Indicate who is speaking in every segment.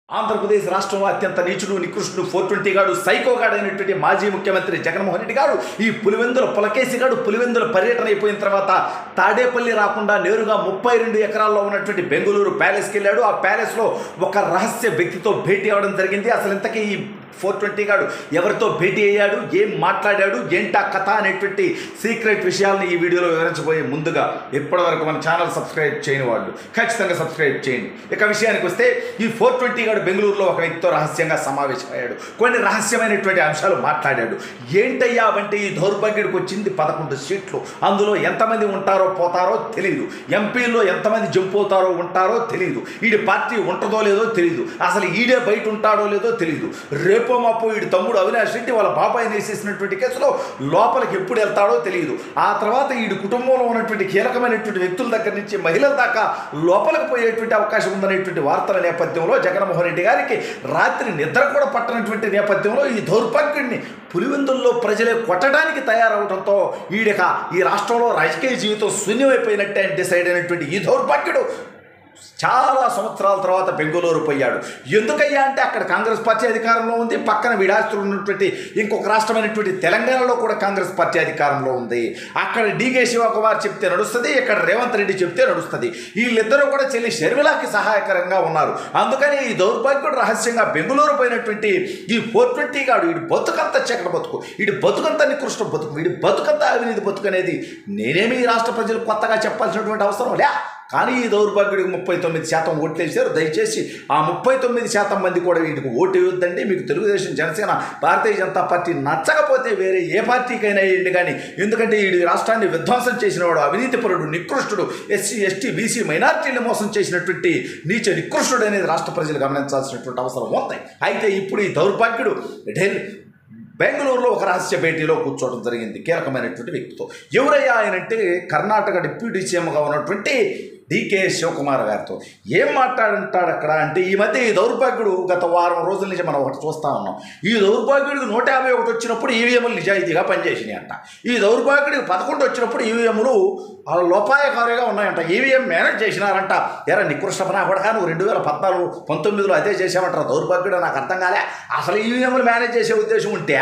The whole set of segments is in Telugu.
Speaker 1: ఆంధ్రప్రదేశ్ రాష్ట్రంలో అత్యంత నీచుడు నికృష్టుడు 420 గాడు సైకోగాడు అయినటువంటి మాజీ ముఖ్యమంత్రి జగన్మోహన్ రెడ్డి గారు ఈ పులివెందుల పులకేసి గాడు పులివెందుల పర్యటన అయిపోయిన తర్వాత తాడేపల్లి రాకుండా నేరుగా 32 ఎకరాల్లో ఉన్నటువంటి బెంగళూరు ప్యాలెస్కి వెళ్ళాడు. ఆ ప్యాలెస్లో ఒక రహస్య వ్యక్తితో భేటీ అవ్వడం జరిగింది. అసలు ఇంతకీ ఈ 420 గాడు ఎవరితో భేటీ అయ్యాడు, ఏం మాట్లాడాడు, ఏంటా కథ అనేటువంటి సీక్రెట్ విషయాలను ఈ వీడియోలో వివరించబోయే ముందుగా ఇప్పటివరకు మన ఛానల్ సబ్స్క్రైబ్ చేయని వాళ్ళు ఖచ్చితంగా సబ్స్క్రైబ్ చేయండి. ఇక విషయానికి వస్తే ఈ 420 గాడు బెంగళూరులో ఒక వ్యక్తితో రహస్యంగా సమావేశమయ్యాడు. కొన్ని రహస్యమైనటువంటి అంశాలు మాట్లాడాడు. ఏంటయ్యా అంటే ఈ దౌర్భాగ్యుడికి వచ్చింది 11 సీట్లు. అందులో ఎంతమంది ఉంటారో పోతారో తెలియదు. ఎంపీల్లో ఎంతమంది జంప్ అవుతారో ఉంటారో తెలియదు. ఈడి పార్టీ ఉంటుందో లేదో తెలియదు. అసలు ఈడే బయట ఉంటాడో లేదో తెలియదు. రేపో మాపో వీడి తమ్ముడు అవినాష్ రెడ్డి వాళ్ళ బాబాయిని వేసేసినటువంటి కేసులో లోపలికి ఎప్పుడు వెళ్తాడో తెలియదు. ఆ తర్వాత వీడి కుటుంబంలో ఉన్నటువంటి కీలకమైనటువంటి వ్యక్తుల దగ్గర నుంచి మహిళల దాకా లోపలికి పోయేటువంటి అవకాశం ఉందనేటువంటి వార్తల నేపథ్యంలో జగన్మోహన్ రెడ్డి గారికి రాత్రి నిద్ర కూడా పట్టనటువంటి నేపథ్యంలో ఈ దౌర్భాగ్యుడిని పులివెందుల్లో ప్రజలే కొట్టడానికి తయారవడంతో ఈడక ఈ రాష్ట్రంలో రాజకీయ జీవితం శూన్యమైపోయినట్టే డిసైడ్ అయినటువంటి ఈ దౌర్భాగ్యుడు చాలా సంవత్సరాల తర్వాత బెంగళూరు పోయాడు. ఎందుకయ్యా అంటే అక్కడ కాంగ్రెస్ పార్టీ అధికారంలో ఉంది. పక్కన విడాస్తులు ఉన్నటువంటి ఇంకొక రాష్ట్రమైనటువంటి తెలంగాణలో కూడా కాంగ్రెస్ పార్టీ అధికారంలో ఉంది. అక్కడ డీకే శివకుమార్ చెప్తే నడుస్తుంది, ఇక్కడ రేవంత్ రెడ్డి చెప్తే నడుస్తుంది. వీళ్ళిద్దరూ కూడా చెల్లి షర్మిలాకి సహాయకరంగా ఉన్నారు. అందుకని ఈ దౌర్భాగ్యుడు రహస్యంగా బెంగళూరు పోయినటువంటి ఈ 420 గాడు వీడి బతుకంతా చక్ర బతుకు, వీడి బతుకంతా నికృష్ట బతుకు, వీడి బతుకంతా అవినీతి బతుకు అనేది నేనేమి ఈ రాష్ట్ర ప్రజలు కొత్తగా చెప్పాల్సినటువంటి అవసరం లే. కానీ ఈ దౌర్భాగ్యుడికి 39% ఓట్లు వేశారు. దయచేసి ఆ 39% మంది కూడా వీటికి ఓటు వేయొద్దండి. మీకు తెలుగుదేశం, జనసేన, భారతీయ జనతా పార్టీ నచ్చకపోతే వేరే ఏ పార్టీకైనా వేయండి. కానీ ఎందుకంటే ఈ రాష్ట్రాన్ని విధ్వంసం చేసినవాడు, అవినీతిపరుడు, నికృష్టుడు, ఎస్సీ, ఎస్టీ, బీసీ, మైనార్టీలు మోసం చేసినటువంటి నీచ నికృష్టుడు అనేది రాష్ట్ర ప్రజలు గమనించాల్సినటువంటి అవసరం ఉంది. అయితే ఇప్పుడు ఈ దౌర్భాగ్యుడు బెంగళూరులో ఒక రహస్య భేటీలో కూర్చోవడం జరిగింది కీలకమైనటువంటి వ్యక్తితో. ఎవరయ్యా ఆయనంటే కర్ణాటక డిప్యూటీ సీఎంగా ఉన్నటువంటి డీకే శివకుమార్ గారితో. ఏం మాట్లాడుంటాడు అక్కడ అంటే ఈ మధ్య ఈ దౌర్భాగ్యుడు గత వారం రోజుల నుంచి మనం ఒకటి చూస్తూ ఉన్నాం. ఈ దౌర్భాగ్యుడికి 151 వచ్చినప్పుడు ఈవీఎంలు నిజాయితీగా పనిచేసినాయి అంట. ఈ దౌర్భాగ్యుడికి 11 వచ్చినప్పుడు ఈవీఎంలు లోపాయకారిగా ఉన్నాయంట. ఈవీఎం మేనేజ్ చేసినారంట. ఎరా నికృష్టపనా కూడా నువ్వు 2014, 19లో అదే చేసామంటారా దౌర్భాగ్యుడు? నాకు అర్థం కాలే. అసలు ఈవీఎంలు మేనేజ్ చేసే ఉద్దేశం ఉంటే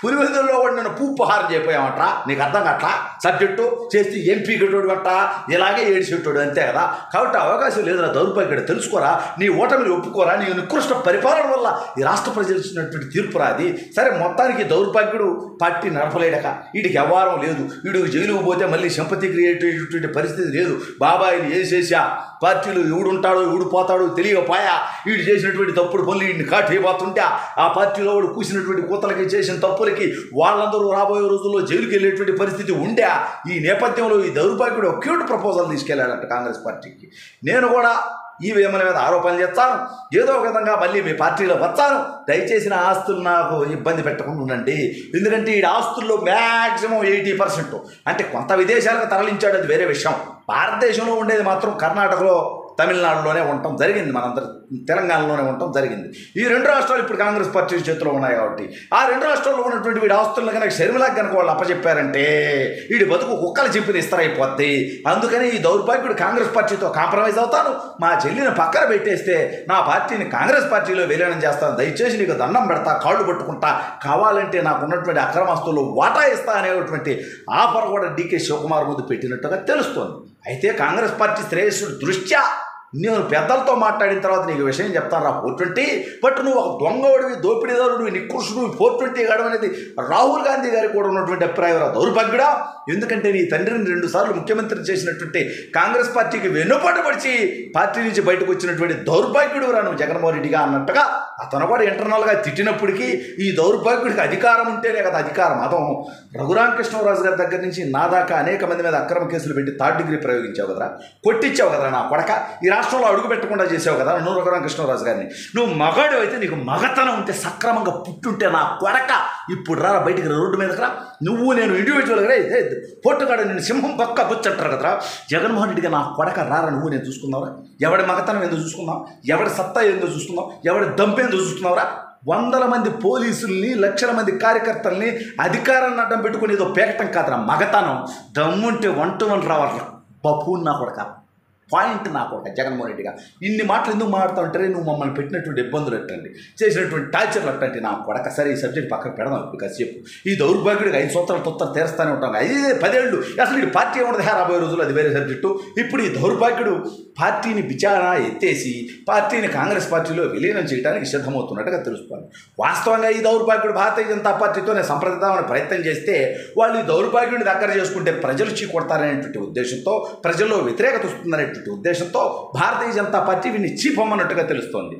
Speaker 1: పులివెందుల్లో కూడా నన్ను పూపహారం చేయపోయామంటరా? నీకు అర్థం కట్లా? సబ్జెక్టు చేస్తే ఎంపీ గట్టోడు గట్ట ఇలాగే ఏడిచెట్టోడు అంతే కదా. కాబట్టి అవకాశం లేదురా దౌర్భాగ్యుడు. తెలుసుకోరా, నీ ఓటమిని ఒప్పుకోరా. నీ నికృష్ట పరిపాలన వల్ల ఈ రాష్ట్ర ప్రజలు ఇచ్చినటువంటి తీర్పురా అది. సరే మొత్తానికి దౌర్భాగ్యుడు పార్టీ నడపలేడక, వీడికి వ్యవహారం లేదు. వీడు జైలుకు పోతే మళ్ళీ సింపతి క్రియేట్ అయ్యేటువంటి పరిస్థితి లేదు. బాబాయిని వేసేసా పార్టీలో ఎవడుంటాడో ఎవడు పోతాడో తెలియకపోయా. వీడు చేసినటువంటి తప్పుడు పనులు వీడిని కాటేయబోతుంటే ఆ పార్టీలో వాడు కూసినటువంటి కూతలకి చేసిన తప్పులకి వాళ్ళందరూ రాబోయే రోజుల్లో జైలుకి వెళ్ళేటువంటి పరిస్థితి ఉండే ఈ నేపథ్యంలో ఈ దౌర్భాగ్యుడు ఒక క్యూట్ ప్రపోజల్ తీసుకెళ్లాడంట కాంగ్రెస్ పార్టీకి. నేను కూడా ఈ వేమల మీద ఆరోపణలు చేస్తాను, ఏదో ఒక విధంగా మళ్ళీ మీ పార్టీలో వచ్చాను, దయచేసి నా ఆస్తులు నాకు ఇబ్బంది పెట్టకుండా ఉండండి. ఎందుకంటే ఈ ఆస్తుల్లో మ్యాక్సిమం 80% అంటే కొంత విదేశాలకు తరలించాడు, అది వేరే విషయం. భారతదేశంలో ఉండేది మాత్రం కర్ణాటకలో, తమిళనాడులోనే ఉండటం జరిగింది, మనందరూ తెలంగాణలోనే ఉండటం జరిగింది. ఈ 2 రాష్ట్రాలు ఇప్పుడు కాంగ్రెస్ పార్టీ చేతిలో ఉన్నాయి కాబట్టి ఆ 2 రాష్ట్రాల్లో ఉన్నటువంటి వీడి ఆస్తులను కనుక షర్మిలాకి కనుక వాళ్ళు అప్పచెప్పారంటే వీడి బతుకు కుక్కలు చెప్పిన ఇస్తరైపోద్ది. అందుకని ఈ దౌర్భాగ్యుడు కాంగ్రెస్ పార్టీతో కాంప్రమైజ్ అవుతాను, మా చెల్లిని పక్కన పెట్టేస్తే నా పార్టీని కాంగ్రెస్ పార్టీలో విలీనం చేస్తాను, దయచేసి నీకు దండం పెడతా, కాళ్ళు పట్టుకుంటా, కావాలంటే నాకు ఉన్నటువంటి అక్రమస్తులు వాటా ఇస్తా అనేటువంటి ఆఫర్ కూడా డీకే శివకుమార్ ముందు పెట్టినట్టుగా తెలుస్తోంది. అయితే కాంగ్రెస్ పార్టీ శ్రేయస్సుడు దృష్ట్యా నేను పెద్దలతో మాట్లాడిన తర్వాత నీకు విషయం చెప్తాను రా 420. బట్ నువ్వు ఒక దొంగవాడివి, దోపిడీదారుడివి, నికృష్టుడు 420 గాడు అనేది రాహుల్ గాంధీ గారికి కూడా ఉన్నటువంటి అభిప్రాయం రా దౌర్భాగ్యుడా. ఎందుకంటే నీ తండ్రిని 2 సార్లు ముఖ్యమంత్రి చేసినటువంటి కాంగ్రెస్ పార్టీకి వెన్నుపాటు పడిచి పార్టీ నుంచి బయటకు వచ్చినటువంటి దౌర్భాగ్యుడు రా నువ్వు జగన్మోహన్ రెడ్డిగా అన్నట్టుగా అతను కూడా ఇంటర్నల్గా తిట్టినప్పటికీ ఈ దౌర్భాగ్యుడికి అధికారం ఉంటేనే కదా అధికారం. అదం రఘురామకృష్ణరాజు గారి దగ్గర నుంచి నా దాకా అనేక మంది మీద అక్రమ కేసులు పెట్టి 3rd డిగ్రీ ప్రయోగించావు కదరా, కొట్టించావు కదరా నా కొడక. ఈ రాష్ట్రంలో అడుగు పెట్టకుండా చేసావు కదా నువ్వు రఘురామకృష్ణరాజు గారిని. నువ్వు మగాడు అయితే, నీకు మగతనం ఉంటే, సక్రమంగా పుట్టుంటే నా కొడక ఇప్పుడు రా బయటికి రోడ్డు మీదకి రా. నువ్వు నేను ఇండివిజువల్గా పొట్టుగాడు నేను సింహం పక్క బుచ్చంటారు కదరా. జగన్మోహన్ రెడ్డిగా నా కొడక రారా నువ్వు నేను చూసుకున్నావురా? ఎవడి మగతనం ఏందో చూసుకున్నావు, ఎవడి సత్తా ఏందో చూసుకున్నావు, ఎవడి దంపేందో చూసుకున్నావురా? 100 మంది పోలీసుల్ని, లక్షల మంది కార్యకర్తల్ని అధికారాన్ని అడ్డం పెట్టుకుని ఏదో పేకటం కాదురా మగతనం. దమ్ముంటే 1 to 1 రావాలి పప్పు నా కొడక. పాయింట్ నాకు ఒక జగన్మోహన్ రెడ్డి గారు ఇన్ని మాటలు ఎందుకు మాట్లాడుతుంటారే, నువ్వు మమ్మల్ని పెట్టినటువంటి ఇబ్బందులు ఎట్టండి, చేసినటువంటి టార్చర్లు అట్టండి, నా కొడక సరే ఈ సబ్జెక్ట్ పక్కన పెడదాం ఇప్పుడు కాసేపు. ఈ దౌర్భాగ్యుడికి 5 సంవత్సరాలు తొత్తర తీరుస్తానే ఉంటాం, 10 ఏళ్ళు అసలు ఈ పార్టీ ఉండదు రాబోయే రోజులు, అది వేరే సబ్జెక్టు. ఇప్పుడు ఈ దౌర్భాగ్యుడు పార్టీని విచారణ ఎత్తేసి పార్టీని కాంగ్రెస్ పార్టీలో విలీనం చేయడానికి సిద్ధమవుతున్నట్టుగా తెలుస్తుంది. వాస్తవంగా ఈ దౌర్భాగ్యుడు భారతీయ జనతా పార్టీతోనే సంప్రదిద్దామని ప్రయత్నం చేస్తే వాళ్ళు ఈ దౌర్భాగ్యుడిని దగ్గర చేసుకుంటే ప్రజలు చీకొడతారనేటువంటి ఉద్దేశంతో, ప్రజల్లో వ్యతిరేకత వస్తుందనేటువంటి ఉద్దేశంతో భారతీయ జనతా పార్టీ వీడిని చీపమ్మన్నట్టుగా తెలుస్తోంది.